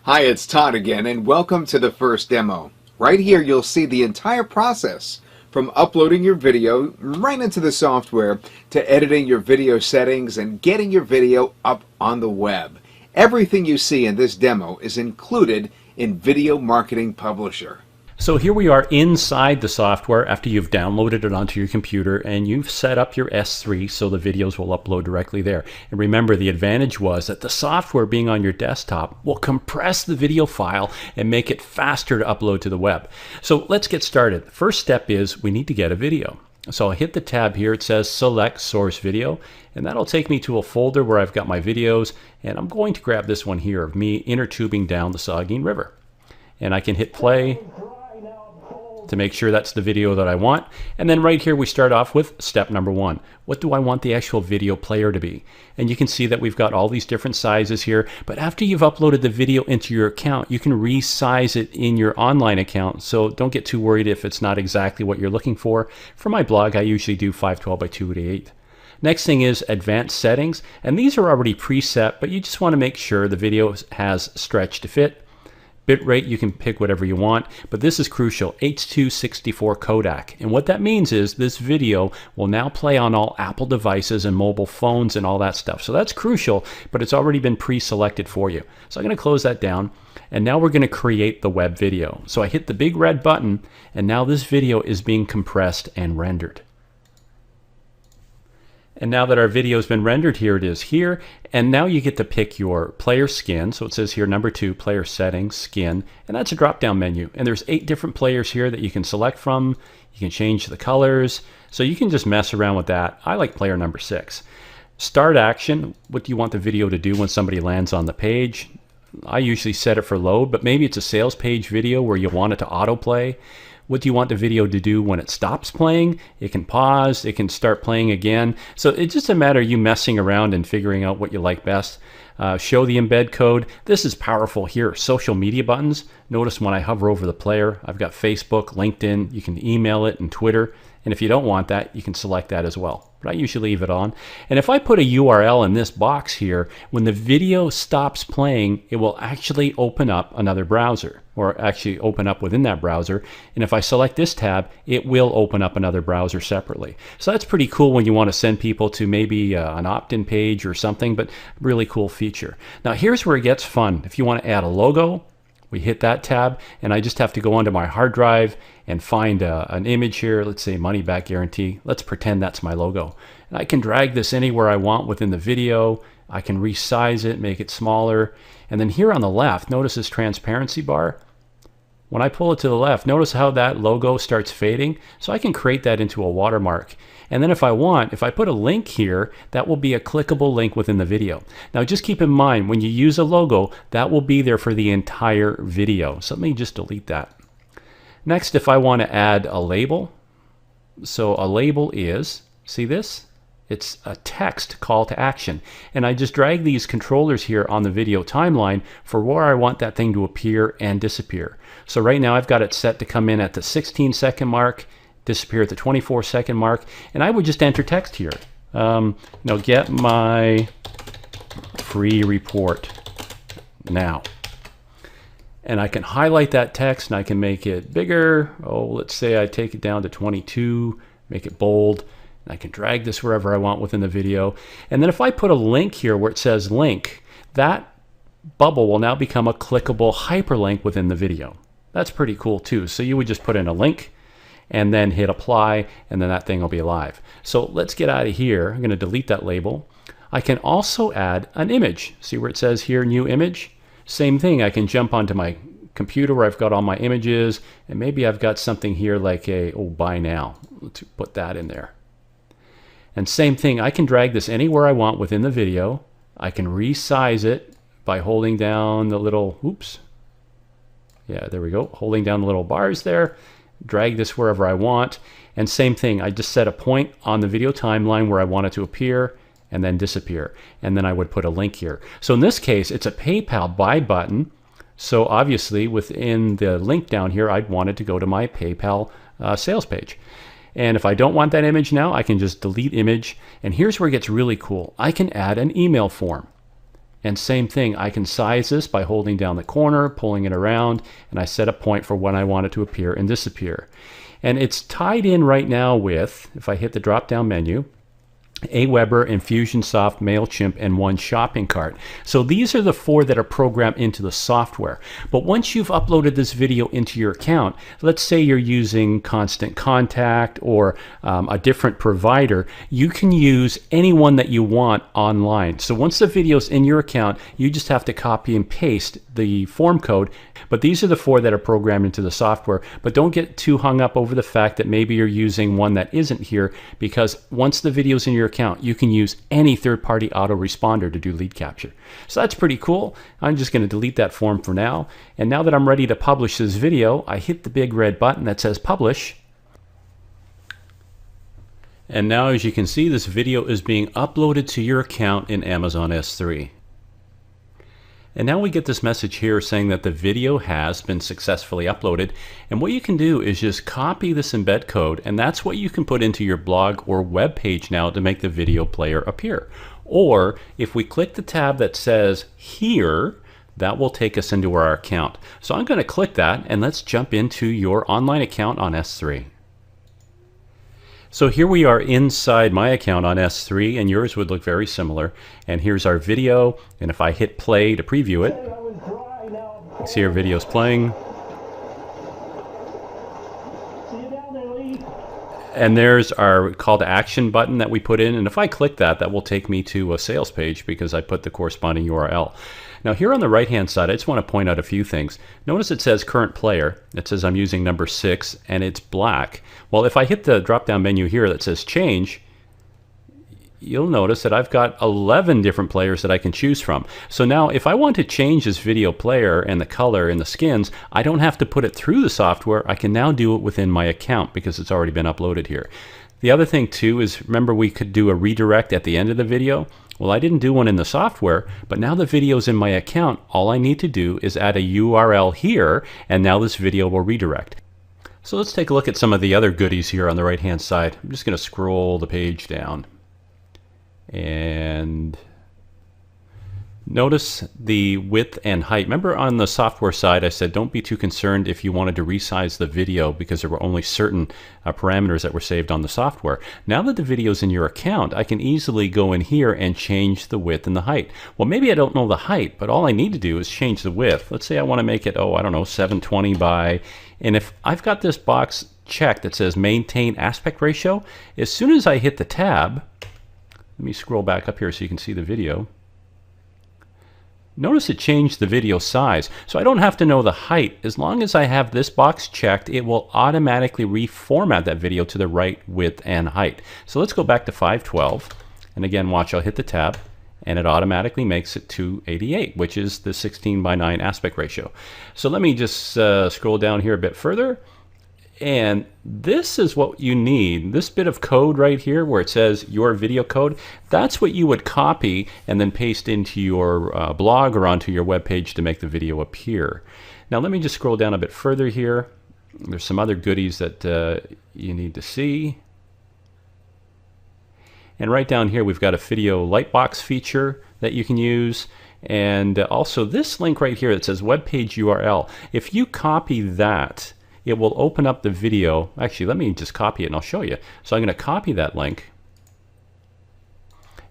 Hi, it's Todd again, and welcome to the first demo. Right here you'll see the entire process from uploading your video right into the software to editing your video settings and getting your video up on the web. Everything you see in this demo is included in Video Marketing Publisher. So here we are inside the software after you've downloaded it onto your computer and you've set up your S3 so the videos will upload directly there. And remember, the advantage was that the software being on your desktop will compress the video file and make it faster to upload to the web. So let's get started. The first step is we need to get a video. So I'll hit the tab here. It says select source video, and that'll take me to a folder where I've got my videos, and I'm going to grab this one here of me inner tubing down the Saugeen River. And I can hit play to make sure that's the video that I want. And then right here we start off with step number one. What do I want the actual video player to be? And you can see that we've got all these different sizes here, but after you've uploaded the video into your account, you can resize it in your online account. So don't get too worried if it's not exactly what you're looking for. For my blog, I usually do 512 by 288. Next thing is advanced settings, and these are already preset, but you just want to make sure the video has stretch to fit. Bitrate, you can pick whatever you want, but this is crucial, H.264 codec. And what that means is this video will now play on all Apple devices and mobile phones and all that stuff. So that's crucial, but it's already been pre-selected for you. So I'm going to close that down, and now we're going to create the web video. So I hit the big red button, and now this video is being compressed and rendered. And now that our video has been rendered, here it is here. And now you get to pick your player skin. So it says here number 2, player settings, skin. And that's a drop-down menu. And there's 8 different players here that you can select from. You can change the colors. So you can just mess around with that. I like player number 6. Start action. What do you want the video to do when somebody lands on the page? I usually set it for load, but maybe it's a sales page video where you want it to autoplay. What do you want the video to do when it stops playing? It can pause, it can start playing again. So it's just a matter of you messing around and figuring out what you like best. Show the embed code. This is powerful here. Social media buttons. Notice when I hover over the player, I've got Facebook, LinkedIn, you can email it, and Twitter. And if you don't want that, you can select that as well. But I usually leave it on. And if I put a URL in this box here, when the video stops playing, it will actually open up another browser, or actually open up within that browser. And if I select this tab, it will open up another browser separately. So that's pretty cool when you want to send people to maybe an opt-in page or something, but really cool feature. Now here's where it gets fun. If you want to add a logo, we hit that tab, and I just have to go onto my hard drive and find an image here. Let's say money back guarantee. Let's pretend that's my logo. And I can drag this anywhere I want within the video. I can resize it, make it smaller. And then here on the left, notice this transparency bar. When I pull it to the left, notice how that logo starts fading. So I can create that into a watermark. And then if I want, if I put a link here, that will be a clickable link within the video. Now just keep in mind, when you use a logo, that will be there for the entire video. So let me just delete that. Next, if I want to add a label, so a label is, see this? It's a text call to action. And I just drag these controllers here on the video timeline for where I want that thing to appear and disappear. So right now I've got it set to come in at the 16-second mark, disappear at the 24-second mark, and I would just enter text here. Get my free report now. And I can highlight that text and I can make it bigger. Oh, let's say I take it down to 22, make it bold. I can drag this wherever I want within the video. And then if I put a link here where it says link, that bubble will now become a clickable hyperlink within the video. That's pretty cool too. So you would just put in a link and then hit apply, and then that thing will be live. So let's get out of here. I'm going to delete that label. I can also add an image. See where it says here, new image? Same thing. I can jump onto my computer where I've got all my images, and maybe I've got something here like a, buy now. Let's put that in there. And same thing, I can drag this anywhere I want within the video. I can resize it by holding down the little, yeah, there we go, holding down the little bars there, drag this wherever I want. And same thing, I just set a point on the video timeline where I want it to appear and then disappear. And then I would put a link here. So in this case, it's a PayPal buy button. So obviously within the link down here, I'd want it to go to my PayPal sales page. And if I don't want that image now, I can just delete image. And here's where it gets really cool. I can add an email form. And same thing, I can size this by holding down the corner, pulling it around, and I set a point for when I want it to appear and disappear. And it's tied in right now with, if I hit the drop-down menu, Aweber, Infusionsoft, MailChimp, and One Shopping Cart. So these are the 4 that are programmed into the software. But once you've uploaded this video into your account, let's say you're using Constant Contact or a different provider, you can use any one that you want online. So once the video's in your account, you just have to copy and paste the form code. But these are the 4 that are programmed into the software. But don't get too hung up over the fact that maybe you're using one that isn't here, because once the video's in your account, you can use any third-party autoresponder to do lead capture. So that's pretty cool. I'm just going to delete that form for now. And now that I'm ready to publish this video, I hit the big red button that says publish. And now, as you can see, this video is being uploaded to your account in Amazon S3. And now we get this message here saying that the video has been successfully uploaded. And what you can do is just copy this embed code, and that's what you can put into your blog or web page now to make the video player appear. Or if we click the tab that says here, that will take us into our account. So I'm going to click that, and let's jump into your online account on S3. So here we are inside my account on S3, and yours would look very similar. And here's our video, and if I hit play to preview it, you see our video's playing. And there's our call to action button that we put in, and if I click that, that will take me to a sales page because I put the corresponding URL. Now here on the right hand side, I just want to point out a few things. Notice it says current player. It says I'm using number 6 and it's black. Well, if I hit the drop down menu here that says change, you'll notice that I've got 11 different players that I can choose from. So now if I want to change this video player and the color and the skins, I don't have to put it through the software. I can now do it within my account because it's already been uploaded here. The other thing too is, remember we could do a redirect at the end of the video? Well, I didn't do one in the software, but now the video's in my account. All I need to do is add a URL here, and now this video will redirect. So let's take a look at some of the other goodies here on the right hand side. I'm just going to scroll the page down. And notice the width and height. Remember on the software side I said don't be too concerned if you wanted to resize the video because there were only certain parameters that were saved on the software. Now that the video's in your account, I can easily go in here and change the width and the height. Well, maybe I don't know the height, but all I need to do is change the width. Let's say I want to make it, I don't know, 720 by, and if I've got this box checked that says maintain aspect ratio, as soon as I hit the tab, let me scroll back up here so you can see the video. Notice it changed the video size, so I don't have to know the height. As long as I have this box checked, it will automatically reformat that video to the right width and height. So let's go back to 512, and again, watch, I'll hit the tab, and it automatically makes it 288, which is the 16:9 aspect ratio. So let me just scroll down here a bit further. And this is what you need. This bit of code right here where it says your video code, that's what you would copy and then paste into your blog or onto your web page to make the video appear. Now let me just scroll down a bit further here. There's some other goodies that you need to see. And right down here we've got a video lightbox feature that you can use. And also this link right here that says web page URL. If you copy that, it will open up the video. Actually, let me just copy it and I'll show you. So I'm going to copy that link.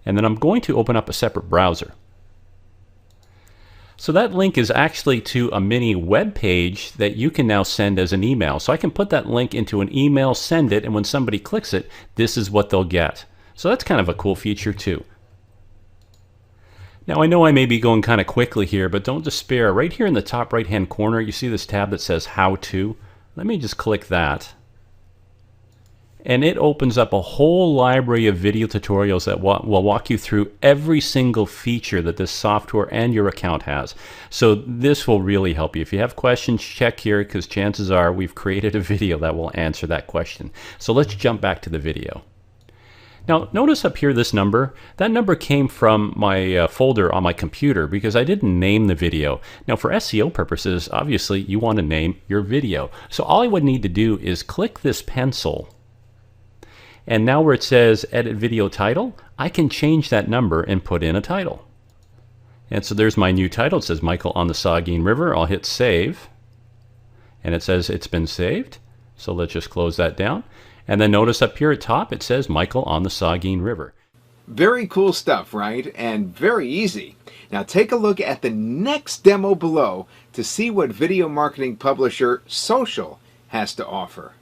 And then I'm going to open up a separate browser. So that link is actually to a mini web page that you can now send as an email. So I can put that link into an email, send it, and when somebody clicks it, this is what they'll get. So that's kind of a cool feature too. Now I know I may be going kind of quickly here, but don't despair. Right here in the top right hand corner, you see this tab that says How To. Let me just click that. And it opens up a whole library of video tutorials that will walk you through every single feature that this software and your account has. So this will really help you. If you have questions, check here because chances are we've created a video that will answer that question. So let's jump back to the video. Now notice up here this number. That number came from my folder on my computer because I didn't name the video. Now for SEO purposes, obviously you want to name your video. So all I would need to do is click this pencil. And now where it says edit video title, I can change that number and put in a title. And so there's my new title. It says Michael on the Saugeen River. I'll hit save. And it says it's been saved. So let's just close that down. And then notice up here at top, it says Michael on the Saugeen River. Very cool stuff, right? And very easy. Now take a look at the next demo below to see what Video Marketing Publisher Social has to offer.